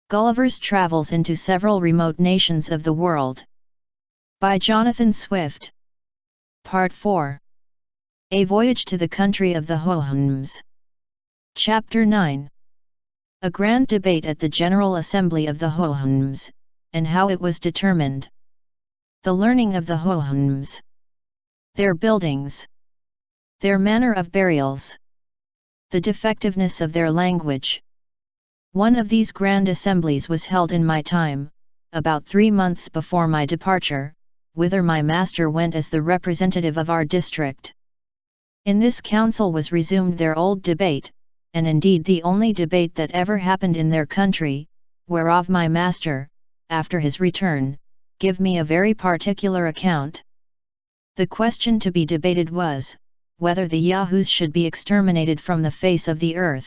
Gulliver's Travels into Several Remote Nations of the World. By Jonathan Swift. Part 4. A Voyage to the Country of the Huns. Chapter 9. A grand debate at the General Assembly of the Huns, and how it was determined. The learning of the Huns. Their buildings. Their manner of burials. The defectiveness of their language. One of these grand assemblies was held in my time, about 3 months before my departure, whither my master went as the representative of our district. In this council was resumed their old debate, and indeed the only debate that ever happened in their country, whereof my master, after his return, give me a very particular account. The question to be debated was, whether the Yahoos should be exterminated from the face of the earth.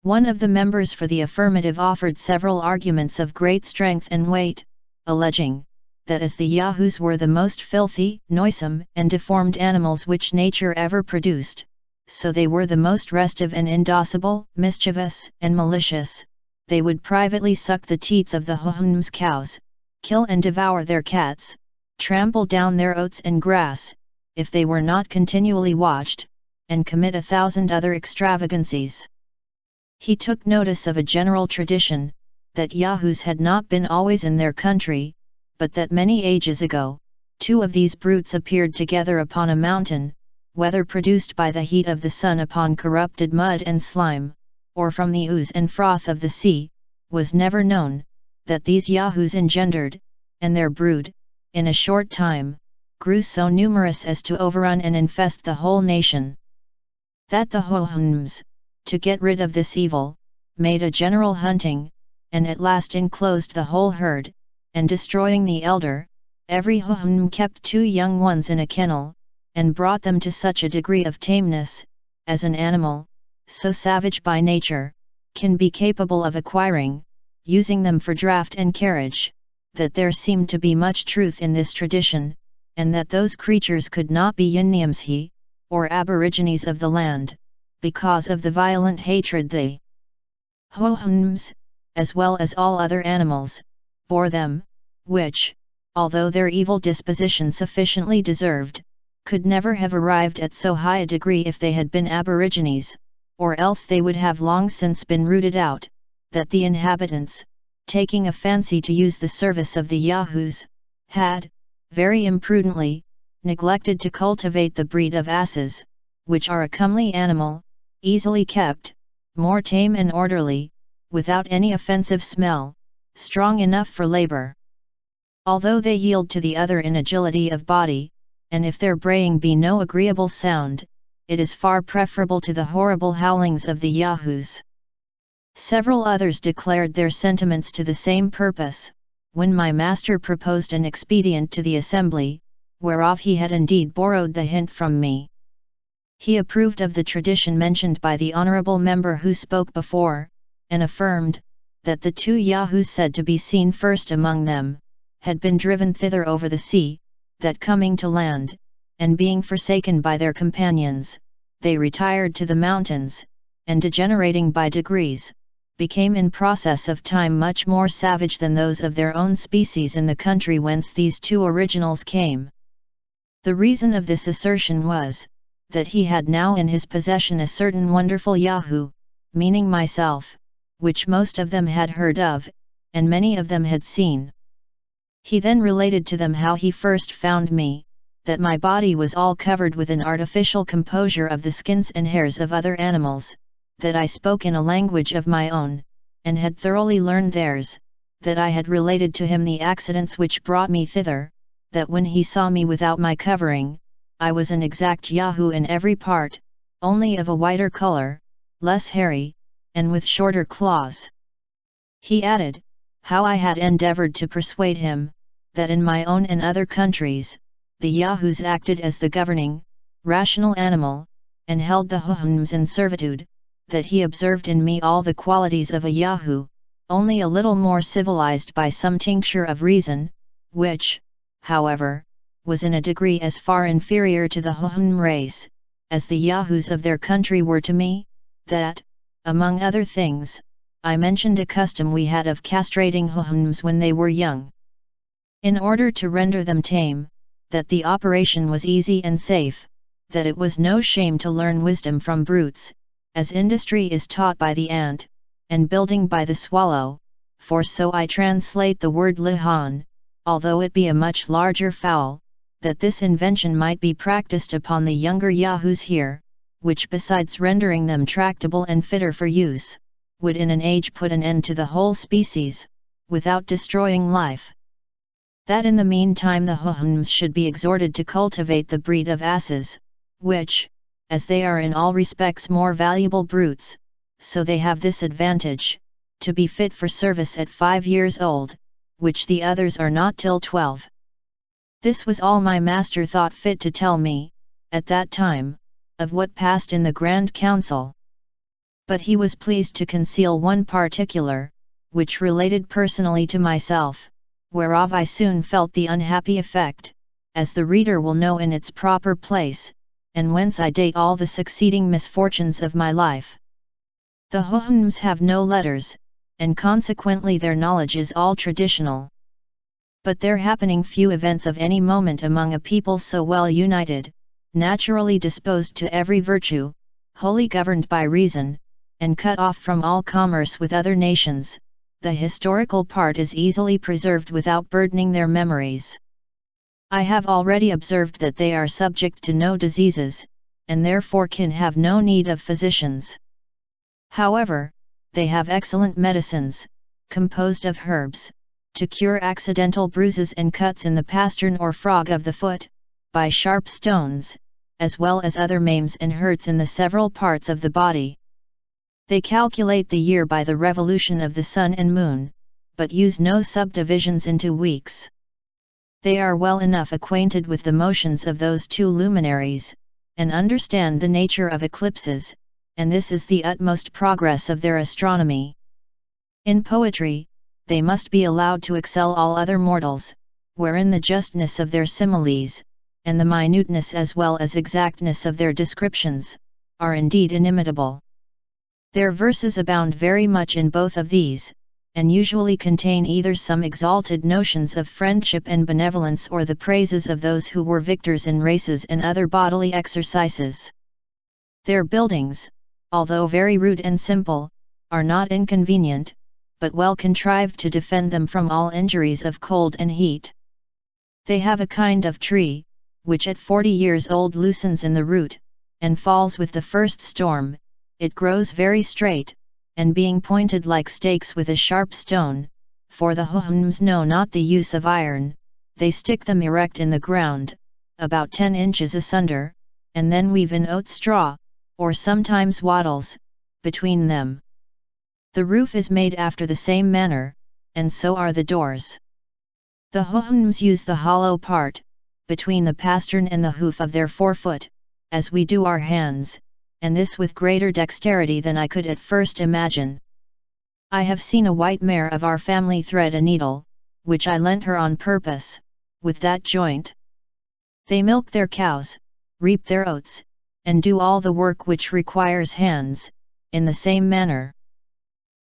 One of the members for the affirmative offered several arguments of great strength and weight, alleging, that as the Yahoos were the most filthy, noisome, and deformed animals which nature ever produced, so they were the most restive and indocible, mischievous, and malicious, they would privately suck the teats of the Huns cows, kill and devour their cats, trample down their oats and grass, if they were not continually watched, and commit 1,000 other extravagancies. He took notice of a general tradition, that Yahoos had not been always in their country, but that many ages ago, 2 of these brutes appeared together upon a mountain, whether produced by the heat of the sun upon corrupted mud and slime, or from the ooze and froth of the sea, was never known, that these Yahoos engendered, and their brood, in a short time, grew so numerous as to overrun and infest the whole nation. That the Huns, to get rid of this evil, made a general hunting, and at last enclosed the whole herd, and destroying the elder, every Hun kept 2 young ones in a kennel, and brought them to such a degree of tameness, as an animal, so savage by nature, can be capable of acquiring, using them for draught and carriage, that there seemed to be much truth in this tradition, and that those creatures could not be Yinniamsi, or aborigines of the land, because of the violent hatred they, Huns, as well as all other animals, bore them, which, although their evil disposition sufficiently deserved, could never have arrived at so high a degree if they had been aborigines, or else they would have long since been rooted out, that the inhabitants, taking a fancy to use the service of the Yahoos, had, very imprudently, neglected to cultivate the breed of asses, which are a comely animal, easily kept, more tame and orderly, without any offensive smell, strong enough for labor. Although they yield to the other in agility of body, and if their braying be no agreeable sound, it is far preferable to the horrible howlings of the Yahoos. Several others declared their sentiments to the same purpose, when my master proposed an expedient to the assembly, whereof he had indeed borrowed the hint from me. He approved of the tradition mentioned by the honorable member who spoke before, and affirmed, that the 2 Yahoos said to be seen first among them, had been driven thither over the sea, that coming to land, and being forsaken by their companions, they retired to the mountains, and degenerating by degrees, became in process of time much more savage than those of their own species in the country whence these 2 originals came. The reason of this assertion was, that he had now in his possession a certain wonderful Yahoo, meaning myself, which most of them had heard of, and many of them had seen. He then related to them how he first found me, that my body was all covered with an artificial composure of the skins and hairs of other animals, that I spoke in a language of my own, and had thoroughly learned theirs, that I had related to him the accidents which brought me thither, that when he saw me without my covering, I was an exact Yahoo in every part, only of a whiter color, less hairy, and with shorter claws. He added, how I had endeavored to persuade him, that in my own and other countries, the Yahoos acted as the governing, rational animal, and held the Huns in servitude, that he observed in me all the qualities of a Yahoo, only a little more civilized by some tincture of reason, which, however, was in a degree as far inferior to the Hun race, as the Yahoos of their country were to me, that, among other things, I mentioned a custom we had of castrating Huns when they were young. In order to render them tame, that the operation was easy and safe, that it was no shame to learn wisdom from brutes, as industry is taught by the ant, and building by the swallow, for so I translate the word lihan, although it be a much larger fowl, that this invention might be practiced upon the younger yahoos here, which besides rendering them tractable and fitter for use, would in an age put an end to the whole species, without destroying life. That in the meantime the Huns should be exhorted to cultivate the breed of asses, which, as they are in all respects more valuable brutes, so they have this advantage, to be fit for service at 5 years old, which the others are not till 12. This was all my master thought fit to tell me, at that time, of what passed in the Grand Council. But he was pleased to conceal one particular, which related personally to myself, whereof I soon felt the unhappy effect, as the reader will know in its proper place, and whence I date all the succeeding misfortunes of my life. The Huns have no letters, and consequently their knowledge is all traditional. But there happening few events of any moment among a people so well united, naturally disposed to every virtue, wholly governed by reason, and cut off from all commerce with other nations, the historical part is easily preserved without burdening their memories. I have already observed that they are subject to no diseases, and therefore can have no need of physicians. However, they have excellent medicines, composed of herbs, to cure accidental bruises and cuts in the pastern or frog of the foot, by sharp stones, as well as other maims and hurts in the several parts of the body. They calculate the year by the revolution of the sun and moon, but use no subdivisions into weeks. They are well enough acquainted with the motions of those two luminaries, and understand the nature of eclipses, and this is the utmost progress of their astronomy. In poetry, they must be allowed to excel all other mortals, wherein the justness of their similes, and the minuteness as well as exactness of their descriptions, are indeed inimitable. Their verses abound very much in both of these, and usually contain either some exalted notions of friendship and benevolence or the praises of those who were victors in races and other bodily exercises. Their buildings, although very rude and simple, are not inconvenient, but well contrived to defend them from all injuries of cold and heat. They have a kind of tree, which at 40 years old loosens in the root, and falls with the first storm. It grows very straight, and being pointed like stakes with a sharp stone, for the Huns know not the use of iron, they stick them erect in the ground, about 10 inches asunder, and then weave in oat straw, or sometimes wattles, between them. The roof is made after the same manner, and so are the doors. The Huns use the hollow part, between the pastern and the hoof of their forefoot, as we do our hands, and this with greater dexterity than I could at first imagine. I have seen a white mare of our family thread a needle, which I lent her on purpose, with that joint. They milk their cows, reap their oats, and do all the work which requires hands, in the same manner.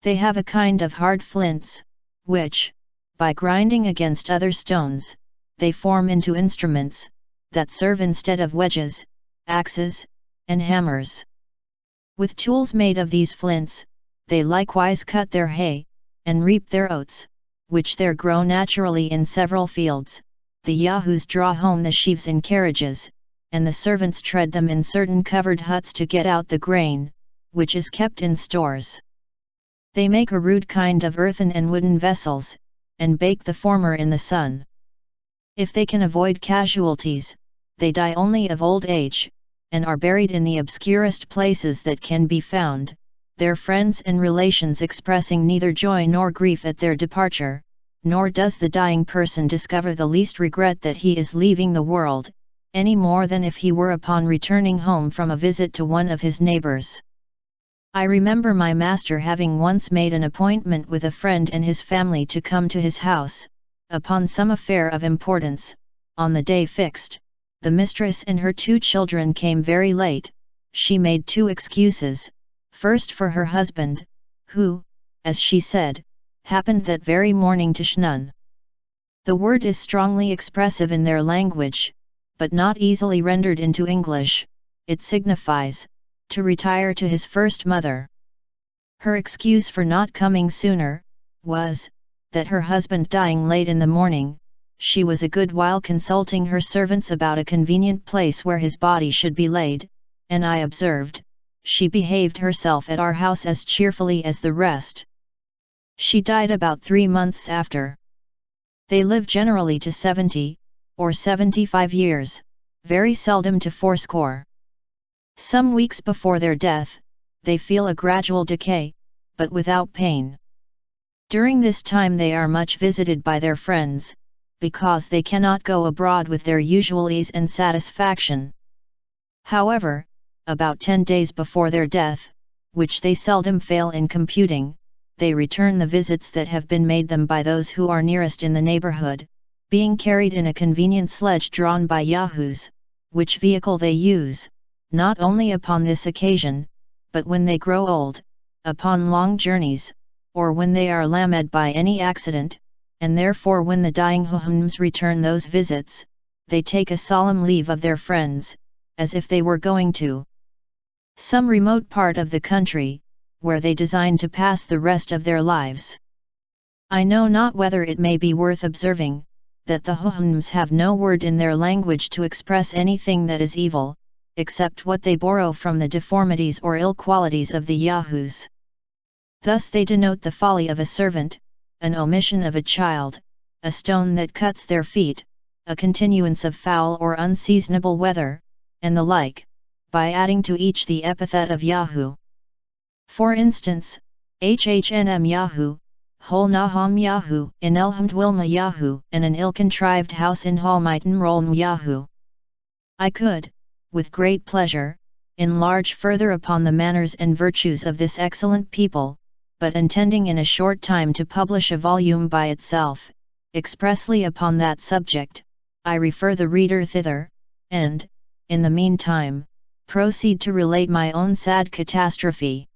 They have a kind of hard flints, which, by grinding against other stones, they form into instruments, that serve instead of wedges, axes, and hammers. With tools made of these flints, they likewise cut their hay, and reap their oats, which there grow naturally in several fields. The yahoos draw home the sheaves in carriages, and the servants tread them in certain covered huts to get out the grain, which is kept in stores. They make a rude kind of earthen and wooden vessels, and bake the former in the sun. If they can avoid casualties, they die only of old age, and are buried in the obscurest places that can be found, their friends and relations expressing neither joy nor grief at their departure, nor does the dying person discover the least regret that he is leaving the world, any more than if he were upon returning home from a visit to one of his neighbors. I remember my master having once made an appointment with a friend and his family to come to his house, upon some affair of importance. On the day fixed, the mistress and her 2 children came very late. She made 2 excuses, first for her husband, who, as she said, happened that very morning to Shnun. The word is strongly expressive in their language, but not easily rendered into English. It signifies, to retire to his first mother. Her excuse for not coming sooner, was, that her husband dying late in the morning, she was a good while consulting her servants about a convenient place where his body should be laid, and I observed, she behaved herself at our house as cheerfully as the rest. She died about 3 months after. They live generally to 70, or 75 years, very seldom to 80. Some weeks before their death, they feel a gradual decay, but without pain. During this time they are much visited by their friends, because they cannot go abroad with their usual ease and satisfaction. However, about 10 days before their death, which they seldom fail in computing, they return the visits that have been made them by those who are nearest in the neighborhood, being carried in a convenient sledge drawn by yahoos, which vehicle they use, not only upon this occasion, but when they grow old, upon long journeys, or when they are lamed by any accident, and therefore when the dying Huns return those visits, they take a solemn leave of their friends, as if they were going to some remote part of the country, where they design to pass the rest of their lives. I know not whether it may be worth observing, that the Huns have no word in their language to express anything that is evil, except what they borrow from the deformities or ill qualities of the yahoos. Thus they denote the folly of a servant, an omission of a child, a stone that cuts their feet, a continuance of foul or unseasonable weather, and the like, by adding to each the epithet of Yahoo. For instance, Hhnm Yahoo, Hol Naham Yahoo, in Elhamd Wilma Yahoo, and an ill-contrived house in Halmiten Rolm Yahoo. I could, with great pleasure, enlarge further upon the manners and virtues of this excellent people, but intending in a short time to publish a volume by itself, expressly upon that subject, I refer the reader thither, and, in the meantime, proceed to relate my own sad catastrophe.